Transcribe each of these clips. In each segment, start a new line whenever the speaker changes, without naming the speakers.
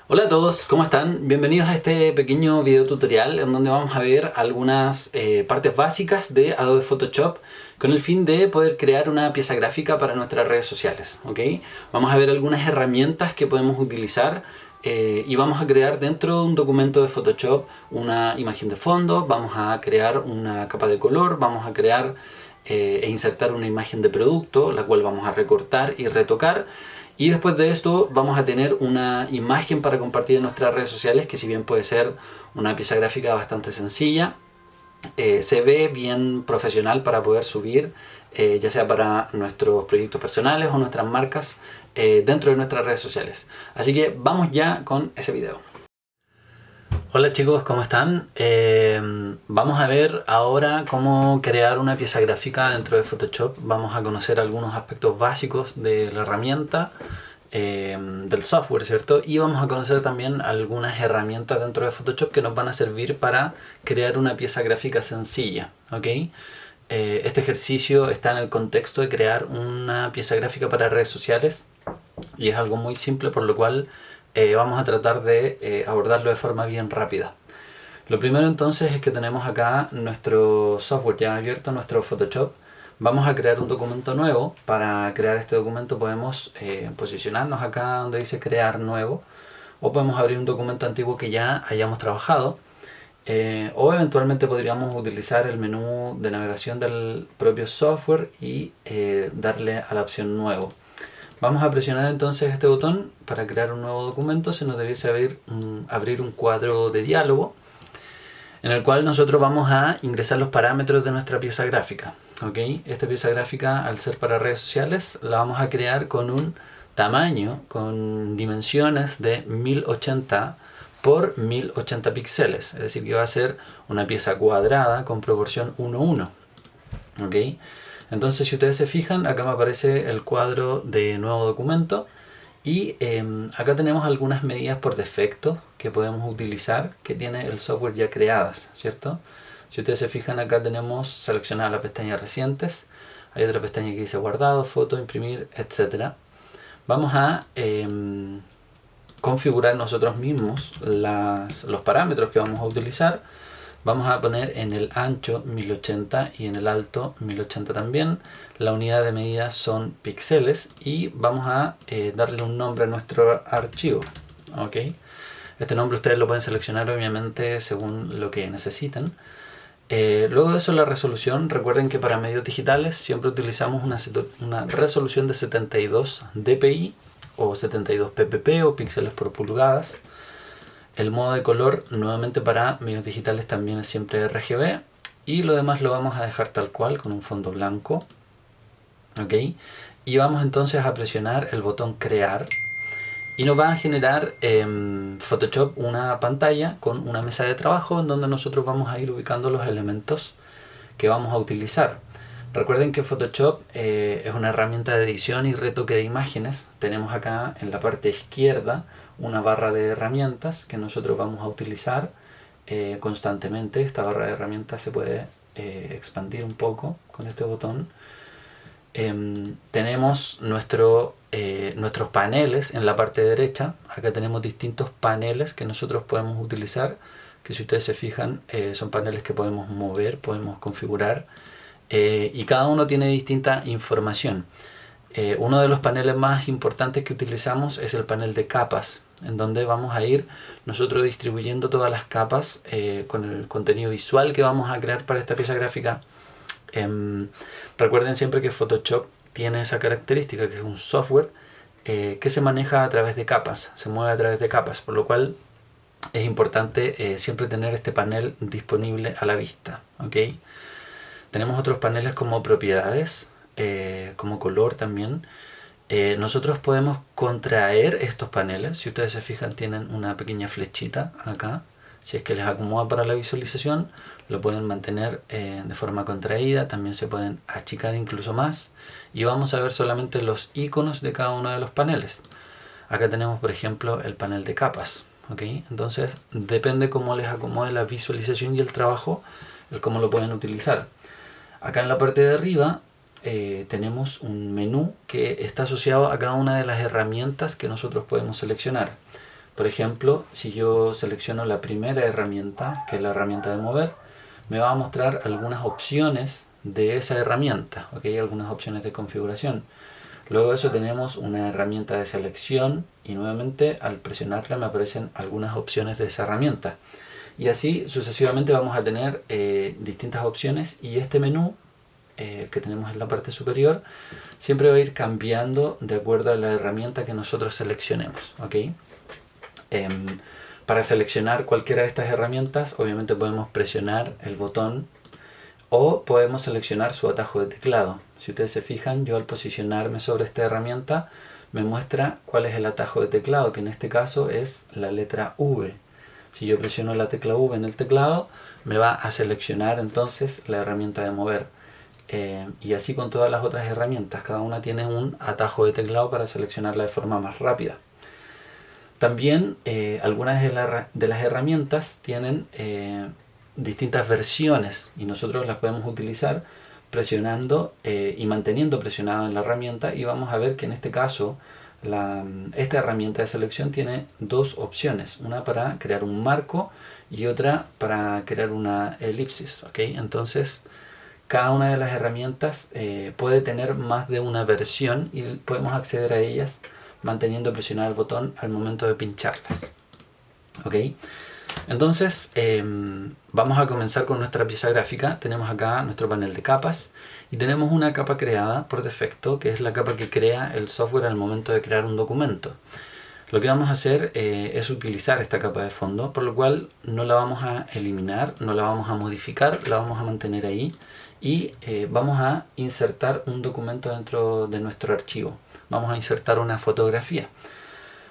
Hola a todos, ¿cómo están? Bienvenidos a este pequeño video tutorial en donde vamos a ver algunas partes básicas de Adobe Photoshop con el fin de poder crear una pieza gráfica para nuestras redes sociales, ¿ok? Vamos a ver algunas herramientas que podemos utilizar y vamos a crear dentro de un documento de Photoshop una imagen de fondo, vamos a crear una capa de color, vamos a crear e insertar una imagen de producto, la cual vamos a recortar y retocar. Y después de esto vamos a tener una imagen para compartir en nuestras redes sociales que, si bien puede ser una pieza gráfica bastante sencilla, se ve bien profesional para poder subir, ya sea para nuestros proyectos personales o nuestras marcas dentro de nuestras redes sociales. Así que vamos ya con ese video. Hola chicos, ¿cómo están? Vamos a ver ahora cómo crear una pieza gráfica dentro de Photoshop. Vamos a conocer algunos aspectos básicos de la herramienta, del software, ¿cierto? Y vamos a conocer también algunas herramientas dentro de Photoshop que nos van a servir para crear una pieza gráfica sencilla, ¿ok? Este ejercicio está en el contexto de crear una pieza gráfica para redes sociales y es algo muy simple, por lo cual vamos a tratar de abordarlo de forma bien rápida. Lo primero entonces es que tenemos acá nuestro software ya abierto, nuestro Photoshop. Vamos a crear un documento nuevo. Para crear este documento podemos posicionarnos acá donde dice crear nuevo, o podemos abrir un documento antiguo que ya hayamos trabajado, o eventualmente podríamos utilizar el menú de navegación del propio software y darle a la opción nuevo. Vamos a presionar entonces este botón para crear un nuevo documento. Se nos debiese abrir un cuadro de diálogo en el cual nosotros vamos a ingresar los parámetros de nuestra pieza gráfica, ¿ok? Esta pieza gráfica, al ser para redes sociales, la vamos a crear con un tamaño, con dimensiones de 1080 por 1080 píxeles, es decir, que va a ser una pieza cuadrada con proporción 1:1, ¿ok? Entonces, si ustedes se fijan, acá me aparece el cuadro de nuevo documento y acá tenemos algunas medidas por defecto que podemos utilizar, que tiene el software ya creadas, ¿cierto? Si ustedes se fijan, acá tenemos seleccionada la pestaña recientes, hay otra pestaña que dice guardado, foto, imprimir, etc. Vamos a configurar nosotros mismos los parámetros que vamos a utilizar. Vamos a poner en el ancho 1080 y en el alto 1080 también. La unidad de medida son píxeles y vamos a darle un nombre a nuestro archivo, ¿ok? Este nombre ustedes lo pueden seleccionar obviamente según lo que necesiten. Luego de eso, la resolución. Recuerden que para medios digitales siempre utilizamos una resolución de 72 dpi o 72 ppp o píxeles por pulgadas. El modo de color, nuevamente para medios digitales, también es siempre RGB. Y lo demás lo vamos a dejar tal cual, con un fondo blanco, ¿ok? Y vamos entonces a presionar el botón crear y nos va a generar Photoshop una pantalla con una mesa de trabajo en donde nosotros vamos a ir ubicando los elementos que vamos a utilizar. Recuerden que Photoshop es una herramienta de edición y retoque de imágenes. Tenemos acá en la parte izquierda una barra de herramientas que nosotros vamos a utilizar constantemente. Esta barra de herramientas se puede expandir un poco con este botón. Tenemos nuestros paneles en la parte derecha. Acá tenemos distintos paneles que nosotros podemos utilizar, que si ustedes se fijan son paneles que podemos mover, podemos configurar, y cada uno tiene distinta información. Uno de los paneles más importantes que utilizamos es el panel de capas, en donde vamos a ir nosotros distribuyendo todas las capas con el contenido visual que vamos a crear para esta pieza gráfica. Recuerden siempre que Photoshop tiene esa característica, que es un software que se maneja a través de capas, se mueve a través de capas, por lo cual es importante siempre tener este panel disponible a la vista, ¿ok? Tenemos otros paneles como propiedades, como color también. Nosotros podemos contraer estos paneles. Si ustedes se fijan, tienen una pequeña flechita acá. Si es que les acomoda para la visualización, lo pueden mantener de forma contraída. También se pueden achicar incluso más. Y vamos a ver solamente los iconos de cada uno de los paneles. Acá tenemos, por ejemplo, el panel de capas, ¿ok? Entonces, depende cómo les acomode la visualización y el trabajo, el cómo lo pueden utilizar. Acá en la parte de arriba tenemos un menú que está asociado a cada una de las herramientas que nosotros podemos seleccionar. Por ejemplo, si yo selecciono la primera herramienta, que es la herramienta de mover, me va a mostrar algunas opciones de esa herramienta, ¿okay? Algunas opciones de configuración. Luego de eso tenemos una herramienta de selección y nuevamente al presionarla me aparecen algunas opciones de esa herramienta. Y así sucesivamente vamos a tener distintas opciones, y este menú que tenemos en la parte superior siempre va a ir cambiando de acuerdo a la herramienta que nosotros seleccionemos, ¿okay? Para seleccionar cualquiera de estas herramientas obviamente podemos presionar el botón o podemos seleccionar su atajo de teclado. Si ustedes se fijan, yo al posicionarme sobre esta herramienta me muestra cuál es el atajo de teclado, que en este caso es la letra V. Si yo presiono la tecla V en el teclado, me va a seleccionar entonces la herramienta de mover. Y así con todas las otras herramientas, cada una tiene un atajo de teclado para seleccionarla de forma más rápida. También algunas de las herramientas tienen distintas versiones y nosotros las podemos utilizar presionando y manteniendo presionada en la herramienta, y vamos a ver que en este caso esta herramienta de selección tiene dos opciones, una para crear un marco y otra para crear una elipsis, ¿okay? Entonces cada una de las herramientas puede tener más de una versión y podemos acceder a ellas manteniendo presionado el botón al momento de pincharlas, ¿ok? Entonces vamos a comenzar con nuestra pieza gráfica. Tenemos acá nuestro panel de capas y tenemos una capa creada por defecto, que es la capa que crea el software al momento de crear un documento. Lo que vamos a hacer es utilizar esta capa de fondo, por lo cual no la vamos a eliminar, no la vamos a modificar, la vamos a mantener ahí y vamos a insertar un documento dentro de nuestro archivo. Vamos a insertar una fotografía.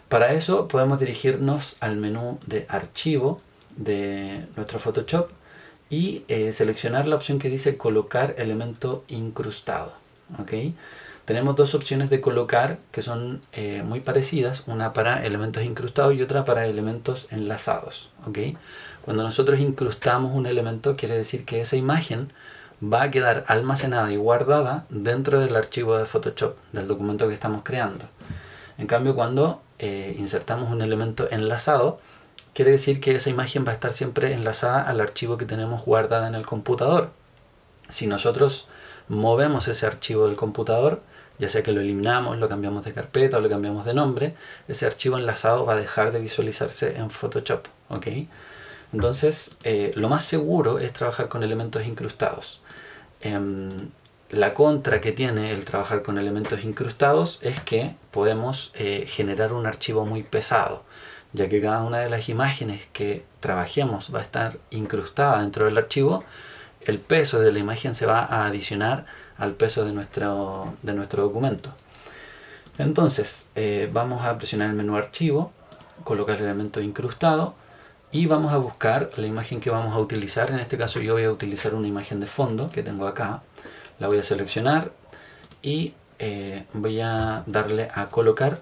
Para eso podemos dirigirnos al menú de archivo de nuestro Photoshop y seleccionar la opción que dice colocar elemento incrustado, ¿okay? Tenemos dos opciones de colocar que son muy parecidas, una para elementos incrustados y otra para elementos enlazados, ¿okay? Cuando nosotros incrustamos un elemento, quiere decir que esa imagen va a quedar almacenada y guardada dentro del archivo de Photoshop, del documento que estamos creando. En cambio, cuando insertamos un elemento enlazado, quiere decir que esa imagen va a estar siempre enlazada al archivo que tenemos guardada en el computador. Si nosotros movemos ese archivo del computador, ya sea que lo eliminamos, lo cambiamos de carpeta o lo cambiamos de nombre, ese archivo enlazado va a dejar de visualizarse en Photoshop, ¿ok? Entonces, lo más seguro es trabajar con elementos incrustados. La contra que tiene el trabajar con elementos incrustados es que podemos generar un archivo muy pesado, ya que cada una de las imágenes que trabajemos va a estar incrustada dentro del archivo. El peso de la imagen se va a adicionar al peso de nuestro documento. Entonces vamos a presionar el menú archivo, colocar el elemento incrustado y vamos a buscar la imagen que vamos a utilizar. En este caso yo voy a utilizar una imagen de fondo que tengo acá. La voy a seleccionar y voy a darle a colocar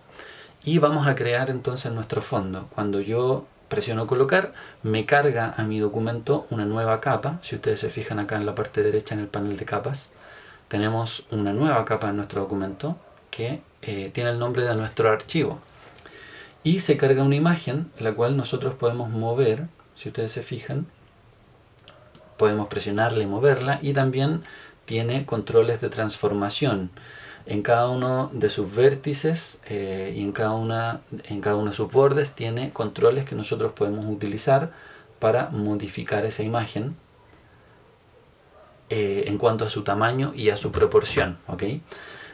y vamos a crear entonces nuestro fondo. Cuando yo presiono colocar, me carga a mi documento una nueva capa. Si ustedes se fijan acá en la parte derecha en el panel de capas, tenemos una nueva capa en nuestro documento que tiene el nombre de nuestro archivo. Y se carga una imagen, la cual nosotros podemos mover. Si ustedes se fijan, podemos presionarla y moverla, y también tiene controles de transformación en cada uno de sus vértices y en cada uno de sus bordes. Tiene controles que nosotros podemos utilizar para modificar esa imagen en cuanto a su tamaño y a su proporción, ¿ok?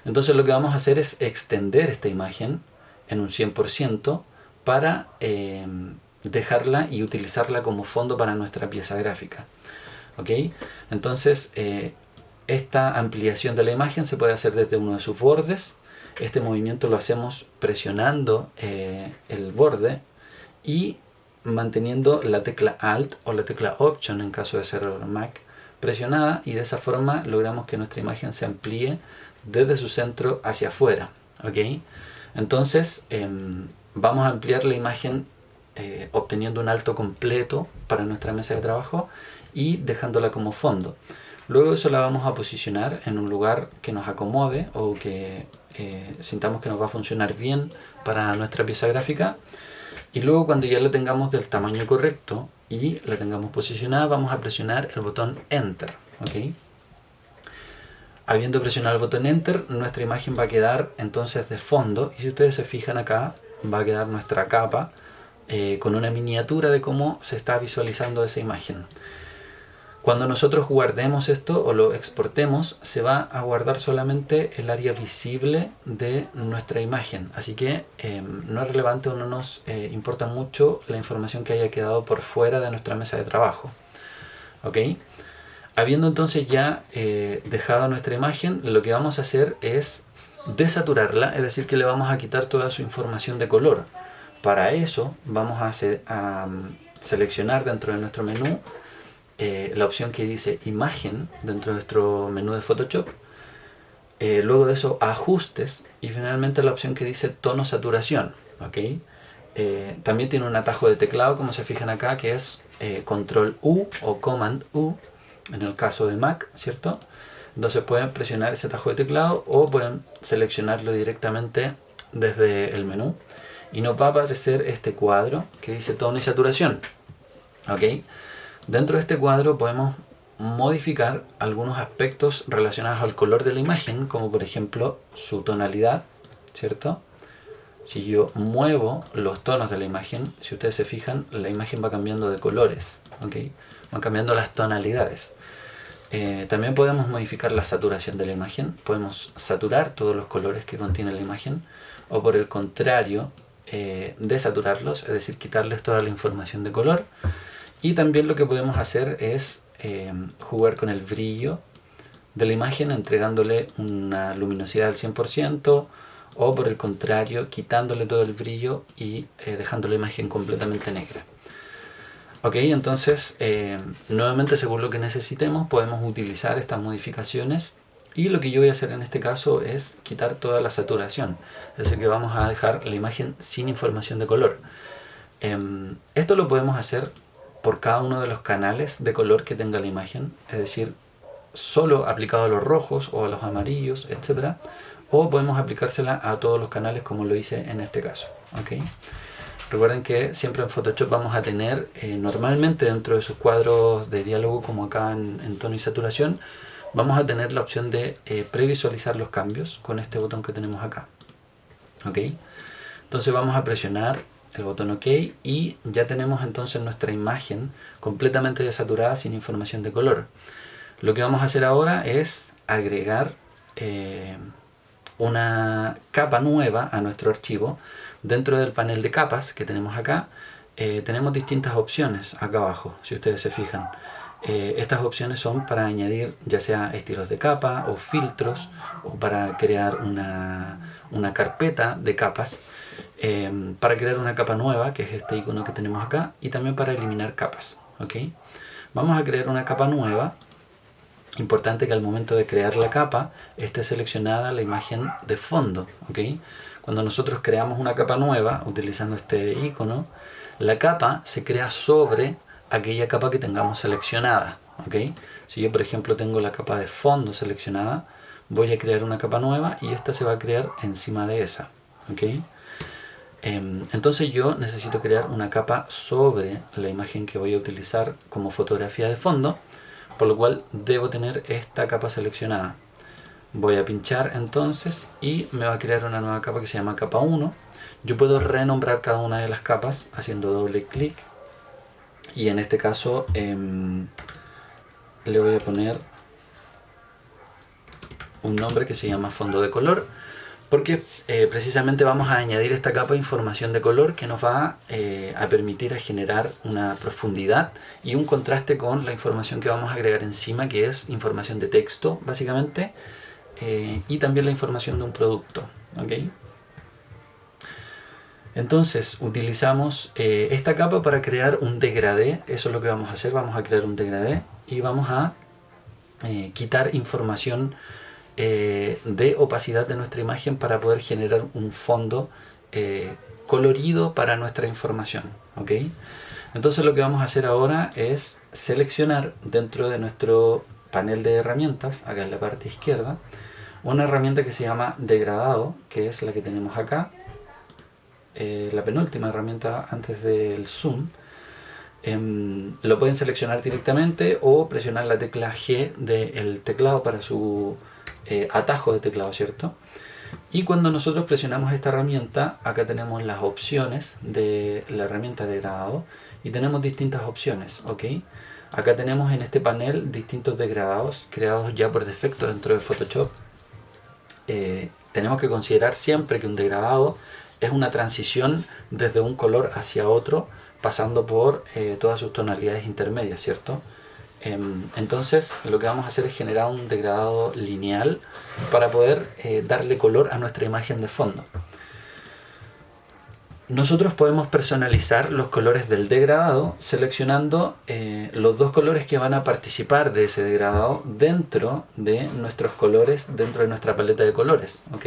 Entonces lo que vamos a hacer es extender esta imagen en un 100% para dejarla y utilizarla como fondo para nuestra pieza gráfica, ¿ok? Entonces esta ampliación de la imagen se puede hacer desde uno de sus bordes. Este movimiento lo hacemos presionando el borde y manteniendo la tecla Alt o la tecla Option en caso de ser Mac presionada, y de esa forma logramos que nuestra imagen se amplíe desde su centro hacia afuera, ¿ok? Entonces vamos a ampliar la imagen obteniendo un alto completo para nuestra mesa de trabajo y dejándola como fondo. Luego eso la vamos a posicionar en un lugar que nos acomode o que sintamos que nos va a funcionar bien para nuestra pieza gráfica. Y luego cuando ya la tengamos del tamaño correcto y la tengamos posicionada, vamos a presionar el botón Enter. ¿Ok? Habiendo presionado el botón Enter, nuestra imagen va a quedar entonces de fondo. Y si ustedes se fijan acá, va a quedar nuestra capa con una miniatura de cómo se está visualizando esa imagen. Cuando nosotros guardemos esto o lo exportemos, se va a guardar solamente el área visible de nuestra imagen. Así que no es relevante o no nos importa mucho la información que haya quedado por fuera de nuestra mesa de trabajo. ¿Ok? Habiendo entonces ya dejado nuestra imagen, lo que vamos a hacer es desaturarla, es decir, que le vamos a quitar toda su información de color. Para eso vamos a seleccionar dentro de nuestro menú la opción que dice Imagen dentro de nuestro menú de Photoshop. Luego de eso, Ajustes, y finalmente la opción que dice Tono Saturación. ¿Okay? También tiene un atajo de teclado, como se fijan acá, que es Control U o Command U, en el caso de Mac, ¿cierto? Entonces pueden presionar ese atajo de teclado o pueden seleccionarlo directamente desde el menú. Y nos va a aparecer este cuadro que dice Tono y Saturación. ¿Ok? Dentro de este cuadro podemos modificar algunos aspectos relacionados al color de la imagen, como por ejemplo su tonalidad, ¿cierto? Si yo muevo los tonos de la imagen, si ustedes se fijan, la imagen va cambiando de colores, ¿ok? Van cambiando las tonalidades. También podemos modificar la saturación de la imagen, podemos saturar todos los colores que contiene la imagen, o por el contrario, desaturarlos, es decir, quitarles toda la información de color. Y también lo que podemos hacer es jugar con el brillo de la imagen, entregándole una luminosidad al 100%, o por el contrario, quitándole todo el brillo y dejando la imagen completamente negra. Ok, entonces, nuevamente según lo que necesitemos, podemos utilizar estas modificaciones. Y lo que yo voy a hacer en este caso es quitar toda la saturación. Es decir, que vamos a dejar la imagen sin información de color. Esto lo podemos hacer por cada uno de los canales de color que tenga la imagen. Es decir, solo aplicado a los rojos o a los amarillos, etc. O podemos aplicársela a todos los canales como lo hice en este caso. ¿Okay? Recuerden que siempre en Photoshop vamos a tener normalmente dentro de sus cuadros de diálogo, como acá en tono y saturación, vamos a tener la opción de previsualizar los cambios con este botón que tenemos acá. ¿Ok? Entonces vamos a presionar el botón OK y ya tenemos entonces nuestra imagen completamente desaturada sin información de color. Lo que vamos a hacer ahora es agregar una capa nueva a nuestro archivo. Dentro del panel de capas que tenemos acá, tenemos distintas opciones acá abajo, si ustedes se fijan. Estas opciones son para añadir ya sea estilos de capa o filtros, o para crear una carpeta de capas, para crear una capa nueva, que es este icono que tenemos acá, y también para eliminar capas. ¿Okay? Vamos a crear una capa nueva. Importante que al momento de crear la capa esté seleccionada la imagen de fondo. ¿Okay? Cuando nosotros creamos una capa nueva utilizando este icono, la capa se crea sobre aquella capa que tengamos seleccionada. ¿Okay? Si yo por ejemplo tengo la capa de fondo seleccionada, voy a crear una capa nueva y esta se va a crear encima de esa. ¿Okay? Entonces yo necesito crear una capa sobre la imagen que voy a utilizar como fotografía de fondo, por lo cual debo tener esta capa seleccionada. Voy a pinchar entonces y me va a crear una nueva capa que se llama capa 1. Yo puedo renombrar cada una de las capas haciendo doble clic, y en este caso le voy a poner un nombre que se llama fondo de color, porque precisamente vamos a añadir esta capa de información de color que nos va a permitir generar una profundidad y un contraste con la información que vamos a agregar encima, que es información de texto básicamente, y también la información de un producto. ¿Okay? Entonces utilizamos esta capa para crear un degradé. Eso es lo que vamos a hacer. Vamos a crear un degradé y vamos a quitar información de opacidad de nuestra imagen para poder generar un fondo colorido para nuestra información. ¿Okay? Entonces lo que vamos a hacer ahora es seleccionar dentro de nuestro panel de herramientas, acá en la parte izquierda, una herramienta que se llama degradado, que es la que tenemos acá. la penúltima herramienta antes del zoom, lo pueden seleccionar directamente o presionar la tecla G del teclado para su atajo de teclado, ¿cierto? Y cuando nosotros presionamos esta herramienta, acá tenemos las opciones de la herramienta de degradado y tenemos distintas opciones, ¿ok? Acá tenemos en este panel distintos degradados creados ya por defecto dentro de Photoshop. Tenemos que considerar siempre que un degradado es una transición desde un color hacia otro, pasando por todas sus tonalidades intermedias, ¿cierto? Entonces lo que vamos a hacer es generar un degradado lineal para poder darle color a nuestra imagen de fondo. Nosotros podemos personalizar los colores del degradado seleccionando los dos colores que van a participar de ese degradado dentro de nuestros colores, dentro de nuestra paleta de colores, ¿ok?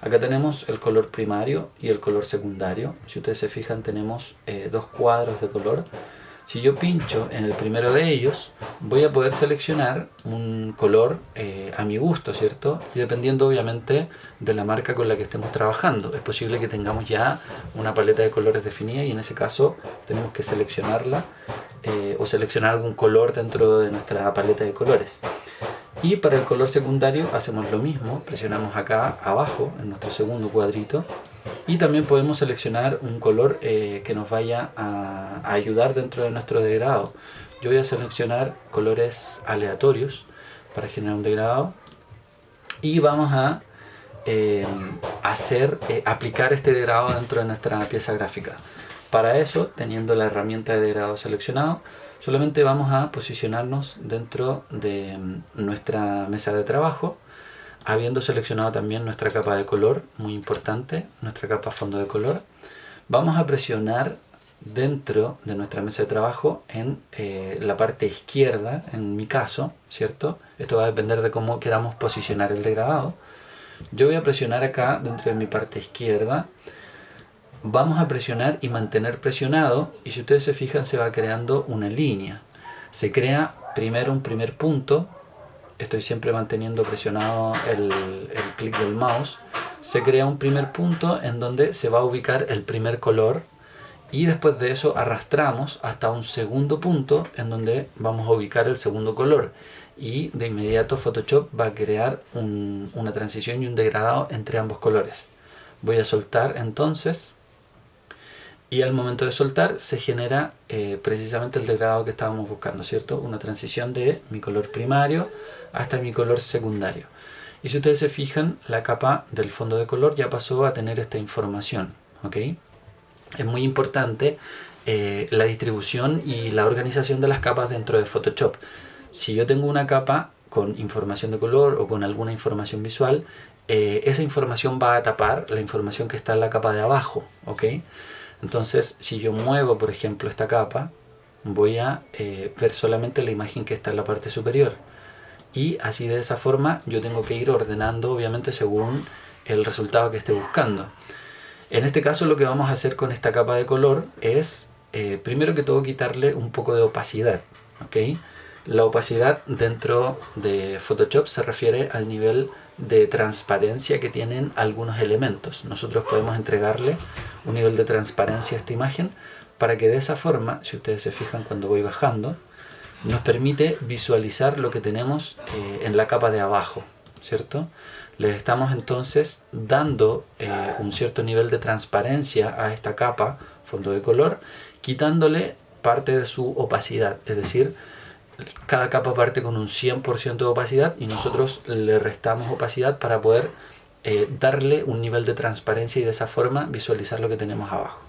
Acá tenemos el color primario y el color secundario. Si ustedes se fijan, tenemos dos cuadros de color. Si yo pincho en el primero de ellos, voy a poder seleccionar un color a mi gusto, ¿cierto? Y dependiendo obviamente de la marca con la que estemos trabajando. Es posible que tengamos ya una paleta de colores definida y en ese caso tenemos que seleccionarla o seleccionar algún color dentro de nuestra paleta de colores. Y para el color secundario hacemos lo mismo, presionamos acá abajo en nuestro segundo cuadrito y también podemos seleccionar un color que nos vaya a ayudar dentro de nuestro degradado. Yo voy a seleccionar colores aleatorios para generar un degradado y vamos a aplicar este degradado dentro de nuestra pieza gráfica. Para eso, teniendo la herramienta de degradado seleccionado, solamente vamos a posicionarnos dentro de nuestra mesa de trabajo, habiendo seleccionado también nuestra capa de color, muy importante, nuestra capa fondo de color. Vamos a presionar dentro de nuestra mesa de trabajo en la parte izquierda, en mi caso, ¿cierto? Esto va a depender de cómo queramos posicionar el degradado. Yo voy a presionar acá dentro de mi parte izquierda. Vamos a presionar y mantener presionado y si ustedes se fijan se va creando una línea. Se crea primero un primer punto, estoy siempre manteniendo presionado el clic del mouse. Se crea un primer punto en donde se va a ubicar el primer color y después de eso arrastramos hasta un segundo punto en donde vamos a ubicar el segundo color y de inmediato Photoshop va a crear una transición y un degradado entre ambos colores. Voy a soltar entonces. Y al momento de soltar se genera precisamente el degradado que estábamos buscando, ¿cierto? Una transición de mi color primario hasta mi color secundario. Y si ustedes se fijan, la capa del fondo de color ya pasó a tener esta información, ¿ok? Es muy importante la distribución y la organización de las capas dentro de Photoshop. Si yo tengo una capa con información de color o con alguna información visual, esa información va a tapar la información que está en la capa de abajo, ¿ok? Entonces, si yo muevo, por ejemplo, esta capa, voy a ver solamente la imagen que está en la parte superior. Y así de esa forma yo tengo que ir ordenando, obviamente, según el resultado que esté buscando. En este caso, lo que vamos a hacer con esta capa de color es, primero que todo, quitarle un poco de opacidad, ¿ok? La opacidad dentro de Photoshop se refiere al nivel de transparencia que tienen algunos elementos. Nosotros podemos entregarle un nivel de transparencia a esta imagen para que de esa forma, si ustedes se fijan cuando voy bajando, nos permite visualizar lo que tenemos en la capa de abajo, ¿cierto? Le estamos entonces dando un cierto nivel de transparencia a esta capa, fondo de color, quitándole parte de su opacidad, es decir, cada capa parte con un 100% de opacidad y nosotros le restamos opacidad para poder darle un nivel de transparencia y de esa forma visualizar lo que tenemos abajo.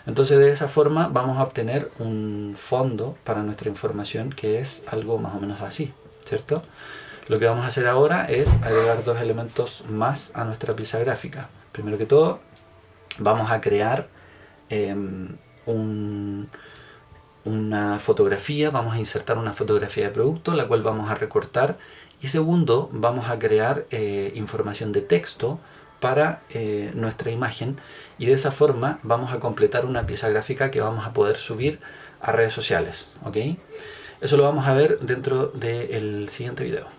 Entonces de esa forma vamos a obtener un fondo para nuestra información que es algo más o menos así, ¿cierto? Lo que vamos a hacer ahora es agregar dos elementos más a nuestra pieza gráfica. Primero que todo vamos a crear una fotografía, vamos a insertar una fotografía de producto, la cual vamos a recortar. Y segundo, vamos a crear información de texto para nuestra imagen. Y de esa forma vamos a completar una pieza gráfica que vamos a poder subir a redes sociales, ¿ok? Eso lo vamos a ver dentro del siguiente video.